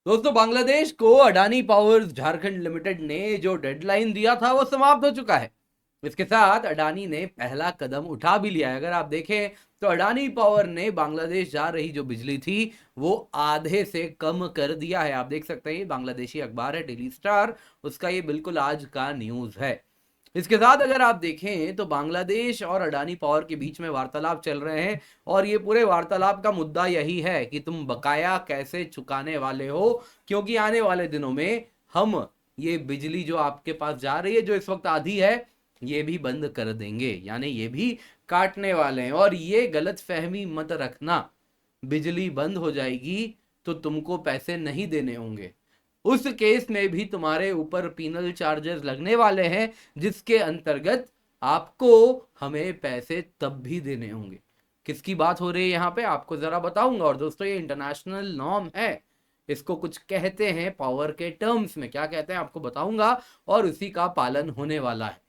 दोस्तों, बांग्लादेश को Adani powers Jharkhand limited ने जो डेडलाइन दिया था वो समाप्त हो चुका है। इसके साथ अडानी ने पहला कदम उठा भी लिया है। अगर आप देखें तो अडानी पावर ने बांग्लादेश जा रही जो बिजली थी वो आधे से कम कर दिया है। आप देख सकते हैं, बांग्लादेशी अखबार है डेली स्टार, उसका ये बिल्कुल आज का न्यूज है। इसके साथ अगर आप देखें तो बांग्लादेश और अडानी पावर के बीच में वार्तालाप चल रहे हैं, और ये पूरे वार्तालाप का मुद्दा यही है कि तुम बकाया कैसे चुकाने वाले हो, क्योंकि आने वाले दिनों में हम ये बिजली जो आपके पास जा रही है, जो इस वक्त आधी है, ये भी बंद कर देंगे, यानी ये भी काटने वाले हैं। और ये गलत फहमी मत रखना, बिजली बंद हो जाएगी तो तुमको पैसे नहीं देने होंगे। उस केस में भी तुम्हारे ऊपर पीनल चार्जेस लगने वाले हैं, जिसके अंतर्गत आपको हमें पैसे तब भी देने होंगे। किसकी बात हो रही है यहाँ पे आपको जरा बताऊंगा। और दोस्तों, ये इंटरनेशनल नॉर्म है, इसको कुछ कहते हैं पावर के टर्म्स में, क्या कहते हैं आपको बताऊंगा, और उसी का पालन होने वाला है।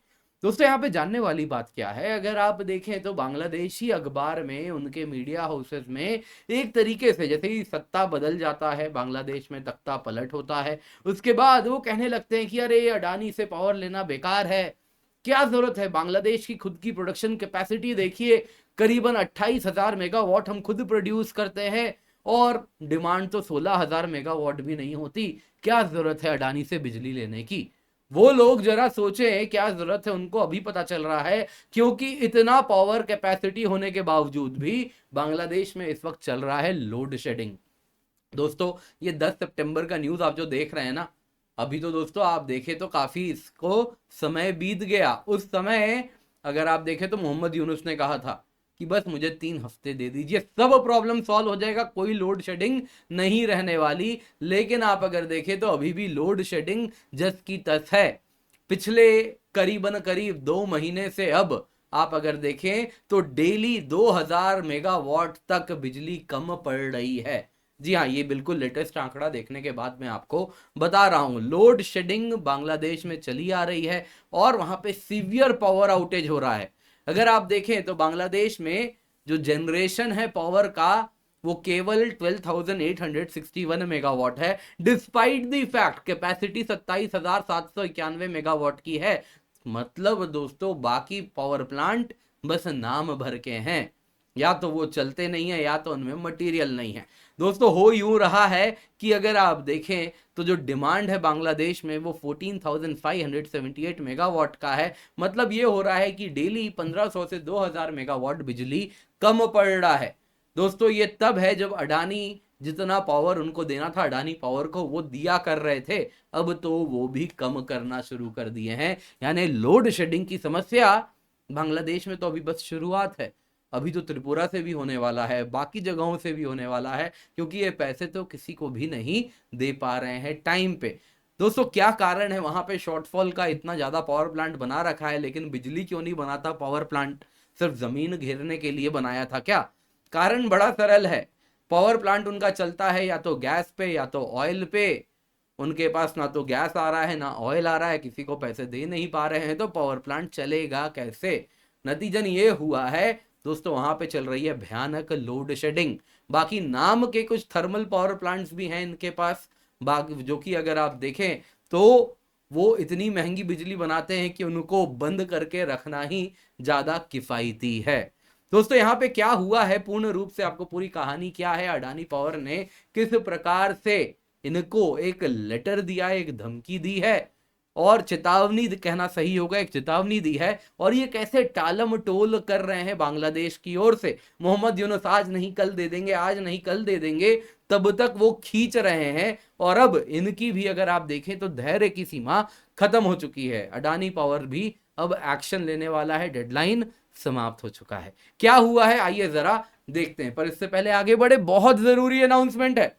दोस्तों, यहाँ पे जानने वाली बात क्या है, अगर आप देखें तो बांग्लादेशी अखबार में, उनके मीडिया हाउसेस में एक तरीके से जैसे ही सत्ता बदल जाता है, बांग्लादेश में तख्ता पलट होता है, उसके बाद वो कहने लगते हैं कि अरे अडानी से पावर लेना बेकार है, क्या जरूरत है, बांग्लादेश की खुद की प्रोडक्शन कैपेसिटी देखिए, करीबन 28,000 मेगावाट हम खुद प्रोड्यूस करते हैं, और डिमांड तो 16,000 मेगावाट भी नहीं होती, क्या जरूरत है अडानी से बिजली लेने की। वो लोग जरा सोचें, क्या जरूरत है उनको अभी पता चल रहा है, क्योंकि इतना पावर कैपेसिटी होने के बावजूद भी बांग्लादेश में इस वक्त चल रहा है लोड शेडिंग। दोस्तों, ये 10 सितंबर का न्यूज आप जो देख रहे हैं ना, अभी तो दोस्तों आप देखें तो काफी इसको समय बीत गया। उस समय अगर आप देखें तो मोहम्मद यूनुस ने कहा था कि बस मुझे 3 हफ्ते दे दीजिए, सब प्रॉब्लम सॉल्व हो जाएगा, कोई लोड शेडिंग नहीं रहने वाली। लेकिन आप अगर देखें तो अभी भी लोड शेडिंग जस की तस है। पिछले करीबन करीब 2 महीने से अब आप अगर देखें तो डेली 2000 मेगावाट तक बिजली कम पड़ रही है। जी हाँ, ये बिल्कुल लेटेस्ट आंकड़ा देखने के बाद मैं आपको बता रहा हूं, लोड शेडिंग बांग्लादेश में चली आ रही है और वहां पे सीवियर पावर आउटेज हो रहा है। अगर आप देखें तो बांग्लादेश में जो जनरेशन है पावर का, वो केवल 12,861 मेगावाट है, despite the fact capacity 27,791 megawatt की है। मतलब दोस्तों, बाकी पावर प्लांट बस नाम भर के हैं, या तो वो चलते नहीं है या तो उनमें मटेरियल नहीं है। दोस्तों, हो यूं रहा है कि अगर आप देखें तो जो डिमांड है बांग्लादेश में वो 14,578 मेगावाट का है। मतलब ये हो रहा है कि डेली 1500 से 2000 मेगावाट बिजली कम पड़ रहा है। दोस्तों, ये तब है जब अडानी जितना पावर उनको देना था, अडानी पावर को, वो दिया कर रहे थे, अब तो वो भी कम करना शुरू कर दिए हैं। यानी लोड शेडिंग की समस्या बांग्लादेश में तो अभी बस शुरुआत है, अभी तो त्रिपुरा से भी होने वाला है, बाकी जगहों से भी होने वाला है, क्योंकि ये पैसे तो किसी को भी नहीं दे पा रहे हैं टाइम पे। दोस्तों, क्या कारण है वहां पे शॉर्टफॉल का? इतना ज्यादा पावर प्लांट बना रखा है, लेकिन बिजली क्यों नहीं बनाता पावर प्लांट? सिर्फ जमीन घेरने के लिए बनाया था क्या? कारण बड़ा सरल है, पावर प्लांट उनका चलता है या तो गैस पे या तो ऑयल पे। उनके पास ना तो गैस आ रहा है ना ऑयल आ रहा है, किसी को पैसे दे नहीं पा रहे हैं, तो पावर प्लांट चलेगा कैसे? नतीजन ये हुआ है दोस्तों, वहां पे चल रही है भयानक लोड शेडिंग। बाकी नाम के कुछ थर्मल पावर प्लांट्स भी हैं इनके पास, बाकी जो कि अगर आप देखें तो वो इतनी महंगी बिजली बनाते हैं कि उनको बंद करके रखना ही ज्यादा किफायती है। दोस्तों, यहाँ पे क्या हुआ है, पूर्ण रूप से आपको पूरी कहानी क्या है, अडानी पावर ने किस प्रकार से इनको एक लेटर दिया है, एक धमकी दी है, और चेतावनी कहना सही होगा, एक चेतावनी दी है, और ये कैसे टालम टोल कर रहे हैं बांग्लादेश की ओर से। मोहम्मद यूनुस आज नहीं कल दे देंगे, आज नहीं कल दे देंगे, तब तक वो खींच रहे हैं। और अब इनकी भी अगर आप देखें तो धैर्य की सीमा खत्म हो चुकी है। अडानी पावर भी अब एक्शन लेने वाला है, डेडलाइन समाप्त हो चुका है। क्या हुआ है आइए जरा देखते हैं, पर इससे पहले आगे बढ़े, बहुत जरूरी अनाउंसमेंट है।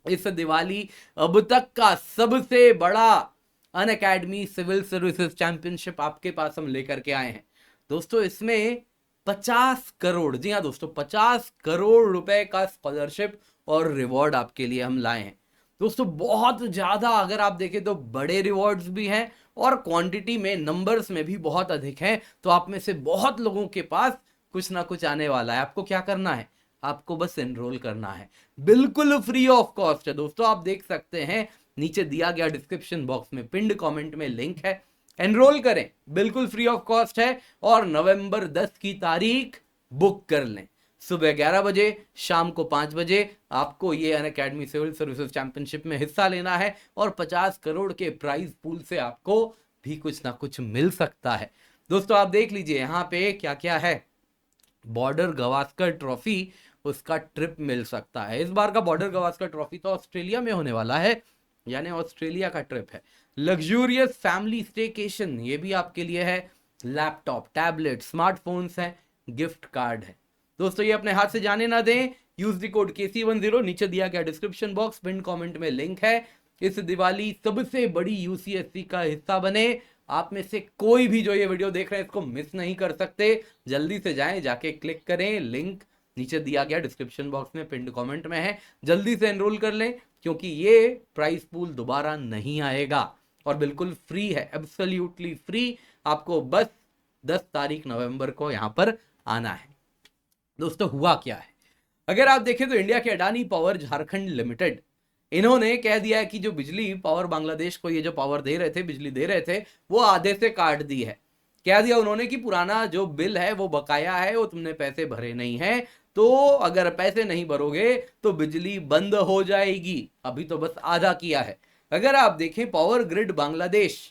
इस दिवाली अब तक का सबसे बड़ा अनअकैडमी सिविल सर्विसेज चैंपियनशिप आपके पास हम लेकर के आए हैं। दोस्तों, इसमें 50 करोड़, जी हाँ दोस्तों, 50 करोड़ रुपए का स्कॉलरशिप और रिवॉर्ड आपके लिए हम लाए हैं। दोस्तों, बहुत ज्यादा अगर आप देखें तो बड़े रिवॉर्ड्स भी हैं, और क्वांटिटी में, नंबर्स में भी बहुत अधिक हैं। तो आप में से बहुत लोगों के पास कुछ ना कुछ आने वाला है। आपको क्या करना है, आपको बस एनरोल करना है, बिल्कुल फ्री ऑफ कॉस्ट है दोस्तों। आप देख सकते हैं नीचे दिया गया डिस्क्रिप्शन बॉक्स में पिंड कमेंट में लिंक है, एनरोल करें, बिल्कुल फ्री ऑफ कॉस्ट है। और नवंबर 10 की तारीख बुक कर लें, सुबह 11 बजे, शाम को 5 बजे आपको ये अनअकैडमी सिविल सर्विसेज चैंपियनशिप में हिस्सा लेना है और 50 करोड़ के प्राइज पूल से आपको भी कुछ ना कुछ मिल सकता है। दोस्तों आप देख लीजिए यहाँ पे क्या क्या है। बॉर्डर गवास्कर ट्रॉफी, उसका ट्रिप मिल सकता है। इस बार का बॉर्डर गवास्कर ट्रॉफी तो ऑस्ट्रेलिया में होने वाला है, यानी ऑस्ट्रेलिया का ट्रिप है। लग्जूरियस फैमिली स्टेकेशन, ये भी आपके लिए है। लैपटॉप, टैबलेट, स्मार्टफोन्स हैं, गिफ्ट कार्ड है। दोस्तों ये अपने हाथ से जाने ना दें, यूज द कोड KC10, नीचे दिया गया डिस्क्रिप्शन बॉक्स पिन कमेंट में लिंक है। इस दिवाली सबसे बड़ी UCSC का हिस्सा बने। आप में से कोई भी जो ये वीडियो देख रहे हैं इसको मिस नहीं कर सकते, जल्दी से जाएं, जाके क्लिक करें, लिंक नीचे दिया गया डिस्क्रिप्शन बॉक्स में पिन कमेंट में है, जल्दी से एनरोल कर लें क्योंकि ये प्राइस पूल दोबारा नहीं आएगा और बिल्कुल फ्री है, एब्सोल्युटली फ्री। आपको बस 10 तारीख नवंबर को यहां पर आना है। दोस्तों हुआ क्या है, अगर आप देखें तो इंडिया के अडानी पावर झारखंड लिमिटेड, इन्होंने कह दिया है कि जो बिजली पावर बांग्लादेश को ये जो पावर दे रहे थे, बिजली दे रहे थे, वो आधे से काट दी है। कह दिया उन्होंने कि पुराना जो बिल है वो बकाया है, वो तुमने पैसे भरे नहीं है, तो अगर पैसे नहीं भरोगे तो बिजली बंद हो जाएगी। अभी तो बस आधा किया है। अगर आप देखें पावर ग्रिड बांग्लादेश,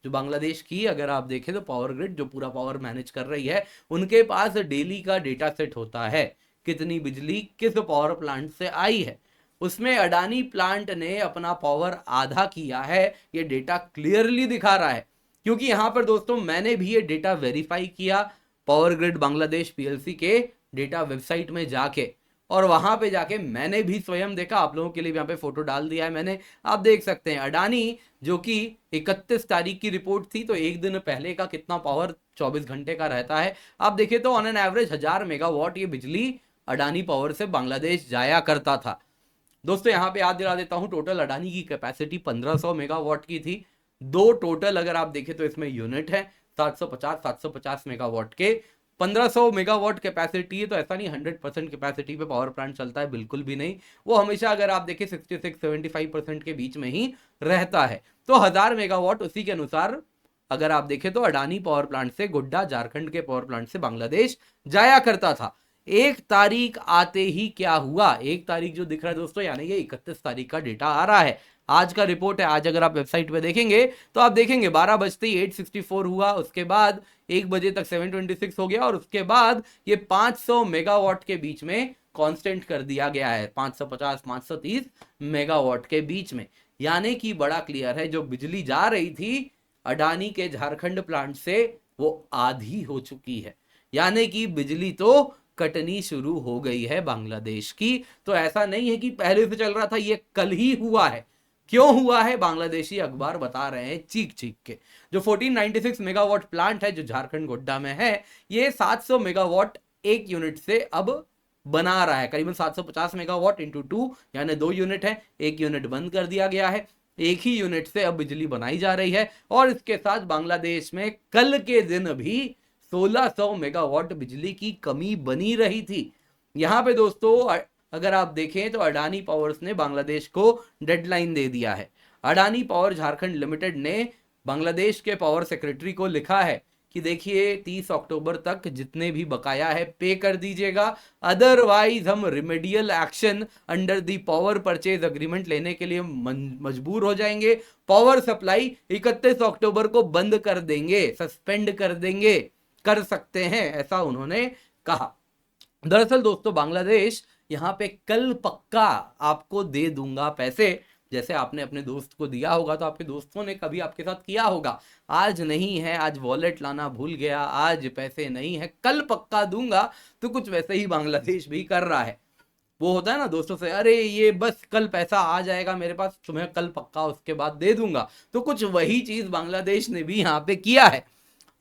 जो बांग्लादेश की अगर आप देखें तो पावर ग्रिड जो पूरा पावर मैनेज कर रही है, उनके पास डेली का डेटा सेट होता है, कितनी बिजली किस पावर प्लांट से आई है। उसमें अडानी प्लांट ने अपना पावर आधा किया है, ये डेटा क्लियरली दिखा रहा है। क्योंकि यहां पर दोस्तों मैंने भी ये डेटा वेरीफाई किया पावर ग्रिड बांग्लादेश PLC के डेटा वेबसाइट में जाके, और वहां पे जाके मैंने भी स्वयं देखा, आप लोगों के लिए यहाँ पे फोटो डाल दिया है मैंने, आप देख सकते हैं। अडानी जो कि 31 तारीख की रिपोर्ट थी, तो एक दिन पहले का कितना पावर 24 घंटे का रहता है। आप देखिए तो ऑन एन एवरेज 1000 मेगावाट ये बिजली अडानी पावर से बांग्लादेश जाया करता था। दोस्तों यहाँ पे याद दिला देता हूं, टोटल अडानी की कैपेसिटी 1500 मेगावाट की थी। दो टोटल अगर आप देखें तो इसमें यूनिट है 750 मेगावाट के। 1500 मेगावाट कैपेसिटी है, तो ऐसा नहीं 100% कैपेसिटी पे पावर प्लांट चलता है, बिल्कुल भी नहीं। वो हमेशा अगर आप देखें 66-75% के बीच में ही रहता है। तो 1000 मेगावाट उसी के अनुसार अगर आप देखें तो अडानी पावर प्लांट से गोड्डा झारखंड के पावर प्लांट से बांग्लादेश जाया करता था। 1 तारीख आते ही क्या हुआ, 1 तारीख जो दिख रहा है दोस्तों, यानी ये 31 तारीख का डेटा आ रहा है। आज का रिपोर्ट है, आज अगर आप वेबसाइट पे देखेंगे तो आप देखेंगे 12 बजते ही 864 हुआ, उसके बाद 1 बजे तक 726 हो गया, और उसके बाद ये 500 मेगावाट के बीच में कांस्टेंट कर दिया गया है, 550-530 मेगावाट के बीच में। यानी कि बड़ा क्लियर है, जो बिजली जा रही थी अडानी के झारखंड प्लांट से वो आधी हो चुकी है, यानी कि बिजली तो कटनी शुरू हो गई है बांग्लादेश की। तो ऐसा नहीं है कि पहले से चल रहा था, ये कल ही हुआ है। क्यों हुआ है, बांग्लादेशी अखबार बता रहे हैं चीख चीख के। जो 1496 मेगावाट प्लांट है जो झारखंड गोड्डा में है, ये 700 मेगावाट एक यूनिट से अब बना रहा है, करीबन 750 मेगावाट इंटू 2, यानी 2 यूनिट है, एक यूनिट बंद कर दिया गया है, एक ही यूनिट से अब बिजली बनाई जा रही है। और इसके साथ बांग्लादेश में कल के दिन भी 1600 मेगावाट बिजली की कमी बनी रही थी। यहां पे दोस्तों अगर आप देखें तो अडानी पावर्स ने बांग्लादेश को डेडलाइन दे दिया है। अडानी पावर झारखंड लिमिटेड ने बांग्लादेश के पावर सेक्रेटरी को लिखा है कि देखिए 30 अक्टूबर तक जितने भी बकाया है पे कर दीजिएगा, अदरवाइज हम remedial action under the power purchase agreement लेने के लिए मजबूर हो जाएंगे। पावर सप्लाई 31 अक्टूबर को बंद कर देंगे, सस्पेंड कर देंगे, कर सकते हैं, ऐसा उन्होंने कहा। दरअसल दोस्तों बांग्लादेश यहां पे कल पक्का आपको दे दूंगा पैसे, जैसे आपने अपने दोस्त को दिया होगा तो आपके दोस्तों ने कभी आपके साथ किया होगा, आज नहीं है, आज वॉलेट लाना भूल गया, आज पैसे नहीं है, कल पक्का दूंगा। तो कुछ वैसे ही बांग्लादेश भी कर रहा है। वो होता है ना दोस्तों से, अरे ये बस कल पैसा आ जाएगा मेरे पास, तुम्हें कल पक्का उसके बाद दे दूंगा। तो कुछ वही चीज बांग्लादेश ने भी यहाँ पे किया है।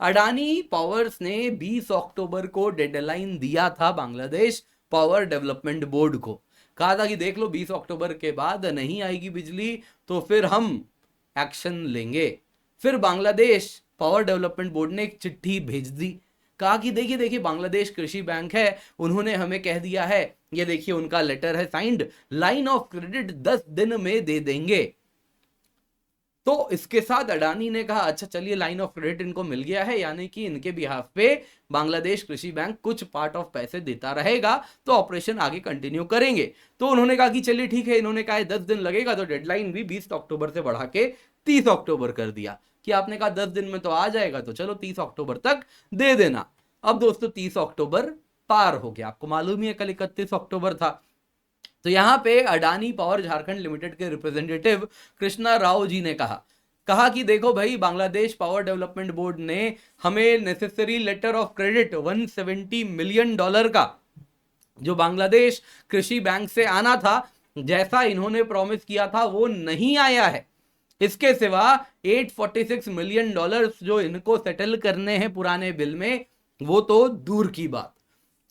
अडानी पावर्स ने 20 अक्टूबर को डेडलाइन दिया था बांग्लादेश पावर डेवलपमेंट बोर्ड को, कहा था कि देख लो 20 अक्टूबर के बाद नहीं आएगी बिजली तो फिर हम एक्शन लेंगे। फिर बांग्लादेश पावर डेवलपमेंट बोर्ड ने एक चिट्ठी भेज दी, कहा कि देखिए देखिए बांग्लादेश कृषि बैंक है, उन्होंने हमें कह दिया है, ये देखिए उनका लेटर है साइंड, लाइन ऑफ क्रेडिट 10 दिन में दे देंगे। तो इसके साथ अडानी ने कहा अच्छा चलिए लाइन ऑफ क्रेडिट इनको मिल गया है, यानी कि इनके बिहाफ पे बांग्लादेश कृषि बैंक कुछ पार्ट ऑफ पैसे देता रहेगा, तो ऑपरेशन आगे कंटिन्यू करेंगे। तो उन्होंने कहा कि चलिए ठीक है, इन्होंने कहा 10 दिन लगेगा, तो डेडलाइन भी 20 अक्टूबर से बढ़ा के 30 अक्टूबर कर दिया कि आपने कहा 10 दिन में तो आ जाएगा, तो चलो 30 अक्टूबर तक दे देना। अब दोस्तों 30 अक्टूबर पार हो गया, आपको मालूम ही है कल 31 अक्टूबर था। तो यहां पे अडानी पावर झारखंड लिमिटेड के रिप्रेजेंटेटिव कृष्णा राव जी ने कहा कि देखो भाई, बांग्लादेश पावर डेवलपमेंट बोर्ड ने हमें necessary letter of credit $170 million का जो बांग्लादेश कृषि बैंक से आना था, जैसा इन्होंने प्रॉमिस किया था वो नहीं आया है। इसके सिवा $846 मिलियन जो इनको सेटल करने हैं पुराने बिल में, वो तो दूर की बात।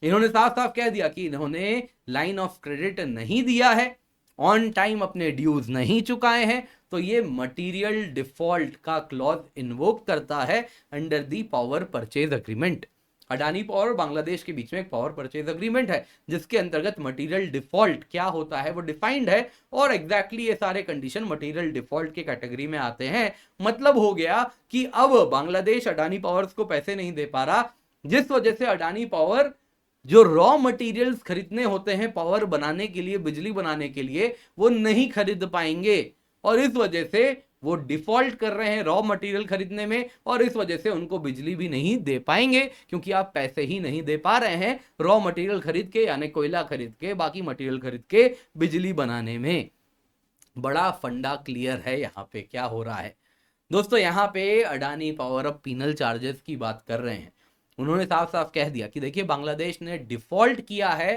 इन्होंने साफ साफ कह दिया कि इन्होंने लाइन ऑफ क्रेडिट नहीं दिया है, ऑन टाइम अपने ड्यूज नहीं चुकाए हैं, तो ये मटेरियल डिफॉल्ट का क्लॉज इन्वोक करता है under the power purchase agreement. Adani power और बांग्लादेश के बीच में एक पावर परचेज अग्रीमेंट है, जिसके अंतर्गत मटेरियल डिफॉल्ट क्या होता है वो डिफाइंड है, और एग्जैक्टली ये सारे कंडीशन मटेरियल डिफॉल्ट के कैटेगरी में आते हैं। मतलब हो गया कि अब बांग्लादेश अडानी पावर्स को पैसे नहीं दे पा रहा, जिस वजह से अडानी पावर जो रॉ मटेरियल्स खरीदने होते हैं पावर बनाने के लिए, बिजली बनाने के लिए, वो नहीं खरीद पाएंगे, और इस वजह से वो डिफॉल्ट कर रहे हैं रॉ मटेरियल खरीदने में, और इस वजह से उनको बिजली भी नहीं दे पाएंगे, क्योंकि आप पैसे ही नहीं दे पा रहे हैं रॉ मटेरियल खरीद के, यानी कोयला खरीद के, बाकी मटेरियल खरीद के बिजली बनाने में। बड़ा फंडा क्लियर है यहाँ पे क्या हो रहा है दोस्तों। यहाँ पे अडानी पावर अब पीनल चार्जेस की बात कर रहे हैं। उन्होंने साफ साफ कह दिया कि देखिए बांग्लादेश ने डिफॉल्ट किया है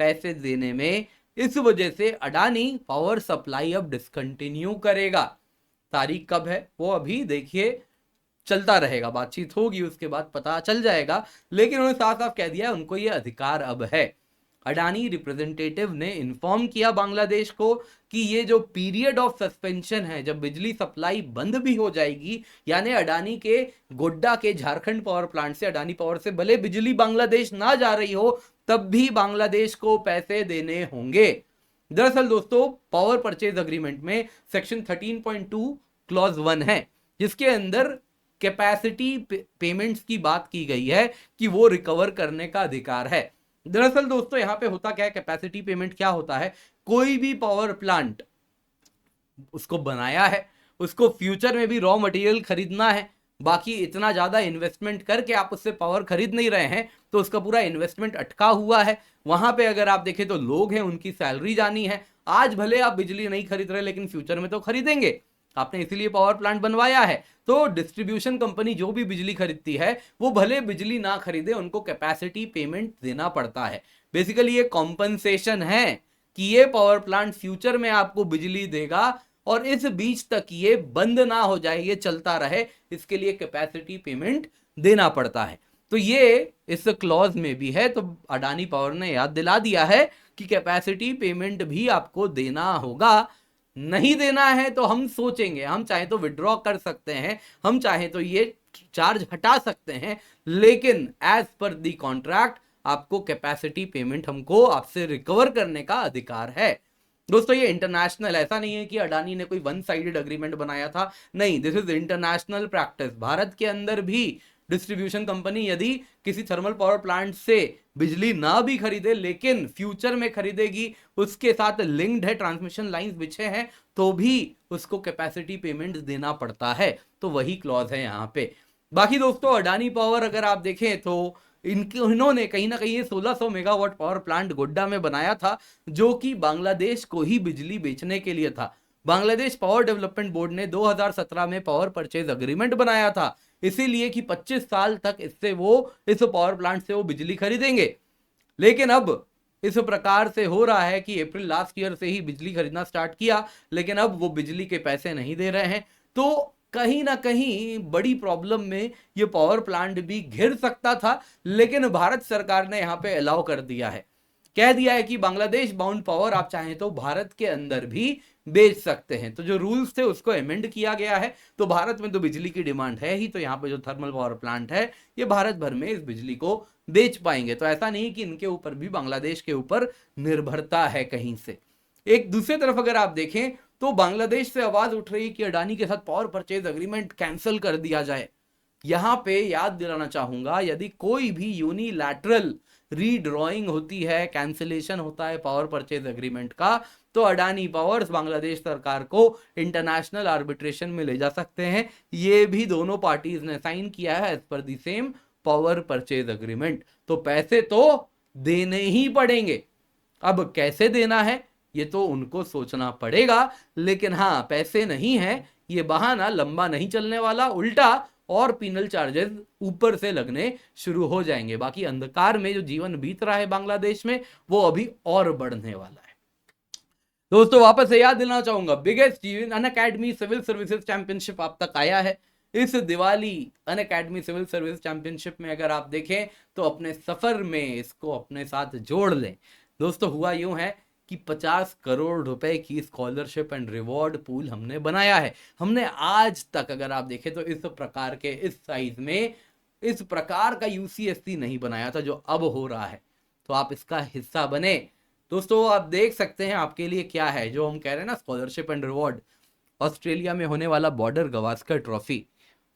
पैसे देने में, इस वजह से अडानी पावर सप्लाई अब डिसकंटिन्यू करेगा। तारीख कब है वो अभी देखिए चलता रहेगा, बातचीत होगी उसके बाद पता चल जाएगा, लेकिन उन्होंने साफ साफ कह दिया उनको ये अधिकार अब है। अडानी रिप्रेजेंटेटिव ने इन्फॉर्म किया बांग्लादेश को कि ये जो पीरियड ऑफ सस्पेंशन है, जब बिजली सप्लाई बंद भी हो जाएगी, यानी अडानी के गोड्डा के झारखंड पावर प्लांट से अडानी पावर से भले बिजली बांग्लादेश ना जा रही हो, तब भी बांग्लादेश को पैसे देने होंगे। दरअसल दोस्तों पावर परचेज अग्रीमेंट में सेक्शन 13.2 क्लॉज 1 है, जिसके अंदर कैपेसिटी पेमेंट्स की बात की गई है कि वो रिकवर करने का अधिकार है। दरअसल दोस्तों यहां पे होता क्या है, कैपेसिटी पेमेंट क्या होता है, कोई भी पावर प्लांट उसको बनाया है, उसको फ्यूचर में भी रॉ मटेरियल खरीदना है, बाकी इतना ज्यादा इन्वेस्टमेंट करके आप उससे पावर खरीद नहीं रहे हैं, तो उसका पूरा इन्वेस्टमेंट अटका हुआ है। वहां पे अगर आप देखें तो लोग हैं, उनकी सैलरी जानी है। आज भले आप बिजली नहीं खरीद रहे, लेकिन फ्यूचर में तो खरीदेंगे, आपने इसीलिए पावर प्लांट बनवाया है। तो डिस्ट्रीब्यूशन कंपनी जो भी बिजली खरीदती है, वो भले बिजली ना खरीदे, उनको कैपेसिटी पेमेंट देना पड़ता है। बेसिकली ये कॉम्पनसेशन है कि ये पावर प्लांट फ्यूचर में आपको बिजली देगा, और इस बीच तक ये बंद ना हो जाए, ये चलता रहे, इसके लिए कैपेसिटी पेमेंट देना पड़ता है। तो ये इस क्लॉज में भी है। तो अडानी पावर ने याद दिला दिया है कि कैपेसिटी पेमेंट भी आपको देना होगा। नहीं देना है तो हम सोचेंगे, हम चाहे तो विड्रॉ कर सकते हैं, हम चाहे तो ये चार्ज हटा सकते हैं, लेकिन एज पर दी कॉन्ट्रैक्ट आपको कैपेसिटी पेमेंट हमको आपसे रिकवर करने का अधिकार है। दोस्तों ये इंटरनेशनल, ऐसा नहीं है कि अडानी ने कोई वन साइडेड अग्रीमेंट बनाया था, नहीं, this is international practice. Bharat के अंदर भी डिस्ट्रीब्यूशन कंपनी यदि किसी थर्मल पावर प्लांट से बिजली ना भी खरीदे, लेकिन फ्यूचर में खरीदेगी, उसके साथ लिंक्ड है, ट्रांसमिशन लाइंस बिछे हैं, तो भी उसको कैपेसिटी पेमेंट देना पड़ता है। तो वही क्लॉज है यहाँ पे। बाकी दोस्तों अडानी पावर अगर आप देखें तो इन्होंने कहीं ना कहीं 1600 मेगावाट पावर प्लांट गोड्डा में बनाया था, जो कि बांग्लादेश को ही बिजली बेचने के लिए था। बांग्लादेश पावर डेवलपमेंट बोर्ड ने 2017 में पावर परचेज अग्रीमेंट बनाया था, इसीलिए कि 25 साल तक इससे वो इस पावर प्लांट से वो बिजली खरीदेंगे। लेकिन अब इस प्रकार से हो रहा है कि अप्रैल लास्ट ईयर से ही बिजली खरीदना स्टार्ट किया, लेकिन अब वो बिजली के पैसे नहीं दे रहे हैं, तो कहीं ना कहीं बड़ी प्रॉब्लम में ये पावर प्लांट भी घिर सकता था। लेकिन भारत सरकार ने यहाँ पे अलाउ कर दिया है। कह दिया है कि बांग्लादेश बाउंड पावर आप चाहें तो भारत के अंदर भी बेच सकते हैं। तो जो रूल्स थे उसको अमेंड किया गया है। तो भारत में तो बिजली की डिमांड है ही, तो यहाँ पे जो थर्मल पावर प्लांट है ये भारत भर में इस बिजली को बेच पाएंगे। तो ऐसा नहीं कि इनके ऊपर भी बांग्लादेश के ऊपर निर्भरता है कहीं से। एक दूसरी तरफ अगर आप देखें तो बांग्लादेश से आवाज उठ रही है कि अडानी के साथ पावर परचेज एग्रीमेंट कैंसिल कर दिया जाए। यहां पे याद दिलाना चाहूंगा, यदि कोई भी यूनिलैटरल रीड्रॉइंग होती है, कैंसिलेशन होता है पावर परचेज एग्रीमेंट का, तो अडानी पावर्स बांग्लादेश सरकार को इंटरनेशनल आर्बिट्रेशन में ले जा सकते हैं। ये भी दोनों पार्टीज ने साइन किया है as per the same power purchase agreement. तो पैसे तो देने ही पड़ेंगे। अब कैसे देना है ये तो उनको सोचना पड़ेगा, लेकिन हाँ, पैसे नहीं है ये बहाना लंबा नहीं चलने वाला, उल्टा और पीनल चार्जेस ऊपर से लगने शुरू हो जाएंगे। बाकी अंधकार में जो जीवन बीत रहा है बांग्लादेश में वो अभी और बढ़ने वाला है। दोस्तों वापस से याद दिलाना चाहूंगा, biggest Unacademy civil services championship आप तक आया है। इस Diwali Unacademy civil service championship में अगर आप देखें तो अपने सफर में इसको अपने साथ जोड़ लें। दोस्तों हुआ यूं है कि 50 करोड़ रुपए की स्कॉलरशिप एंड रिवॉर्ड पूल हमने बनाया है। हमने आज तक अगर आप देखें तो इस प्रकार के, इस साइज में, इस प्रकार का यूसीएससी नहीं बनाया था जो अब हो रहा है। तो आप इसका हिस्सा बने। दोस्तों आप देख सकते हैं आपके लिए क्या है जो हम कह रहे हैं ना, स्कॉलरशिप एंड रिवॉर्ड। ऑस्ट्रेलिया में होने वाला बॉर्डर गवास्कर ट्रॉफी,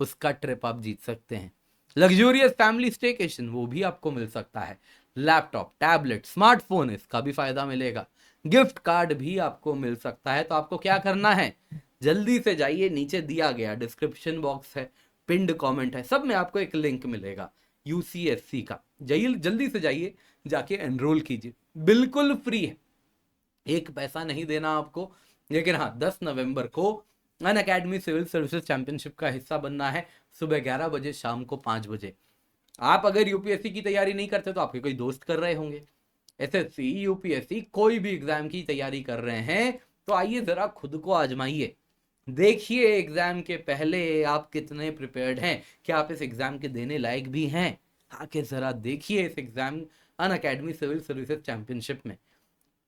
उसका ट्रिप आप जीत सकते हैं। लग्जूरियस फैमिली स्टेकेशन वो भी आपको मिल सकता है। लैपटॉप, टैबलेट, स्मार्टफोन इसका भी फायदा मिलेगा। गिफ्ट कार्ड भी आपको मिल सकता है। तो आपको क्या करना है, जल्दी से जाइए, नीचे दिया गया डिस्क्रिप्शन बॉक्स है, पिंड कमेंट है, सब में आपको एक लिंक मिलेगा यूसीएससी का। जाइए, जल्दी से जाइए, जाके एनरोल कीजिए, बिल्कुल फ्री है, एक पैसा नहीं देना आपको। लेकिन हाँ, 10 नवंबर को अनअकैडमी सिविल सर्विसेज चैंपियनशिप का हिस्सा बनना है, सुबह 11 बजे, शाम को 5 बजे। आप अगर यूपीएससी की तैयारी नहीं करते तो आपके कोई दोस्त कर रहे होंगे, एसएससी, यूपीएससी, कोई भी एग्जाम की तैयारी कर रहे हैं, तो आइए जरा खुद को आजमाइए। देखिए एग्जाम के पहले आप कितने प्रिपेयर्ड हैं, क्या आप इस एग्जाम के देने लायक भी हैं। आके जरा देखिए इस exam Unacademy civil services championship में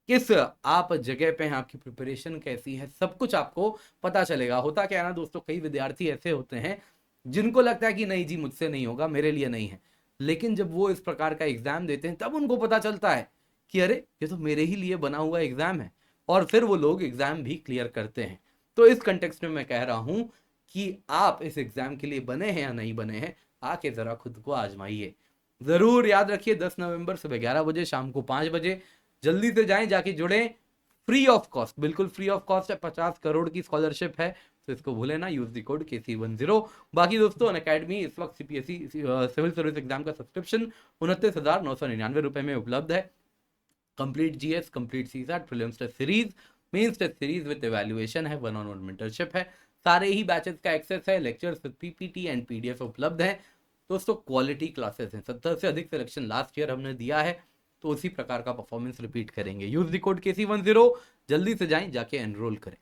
किस आप जगह पे हैं, आपकी प्रिपरेशन कैसी है, सब कुछ आपको पता चलेगा। होता क्या है ना दोस्तों, कई विद्यार्थी ऐसे होते हैं जिनको लगता है कि नहीं जी मुझसे नहीं होगा, मेरे लिए नहीं है, लेकिन जब वो इस प्रकार का एग्जाम देते हैं तब उनको पता चलता है कि अरे ये तो मेरे ही लिए बना हुआ एग्जाम है, और फिर वो लोग एग्जाम भी क्लियर करते हैं। तो इस कंटेक्स्ट में मैं कह रहा हूं कि आप इस एग्जाम के लिए बने हैं या नहीं बने हैं, आके जरा खुद को आजमाइए। जरूर याद रखिए 10 नवंबर सुबह 11 बजे, शाम को 5 बजे, जल्दी से जाएं, जाके जुड़े, फ्री ऑफ कॉस्ट, बिल्कुल फ्री ऑफ कॉस्ट है। 50 करोड़ की स्कॉलरशिप है, तो इसको भूले ना, यूज द कोड KC10। बाकी दोस्तों अनअकैडमी इस वक्त सीपीएससी सिविल सर्विस एग्जाम का सब्सक्रिप्शन 29,999 रुपए में उपलब्ध है। Complete GS, complete CSAT, prelims test series, mains test series with evaluation है, 1-on-1 मेंटरशिप है, सारे ही बैचेस का एक्सेस है, lectures with PPT and PDF उपलब्ध है। दोस्तों क्वालिटी क्लासेस हैं, 70 से अधिक सिलेक्शन लास्ट ईयर हमने दिया है, तो उसी प्रकार का परफॉर्मेंस रिपीट करेंगे। यूज द कोड KC10, जल्दी से जाएं, जाके एनरोल करें।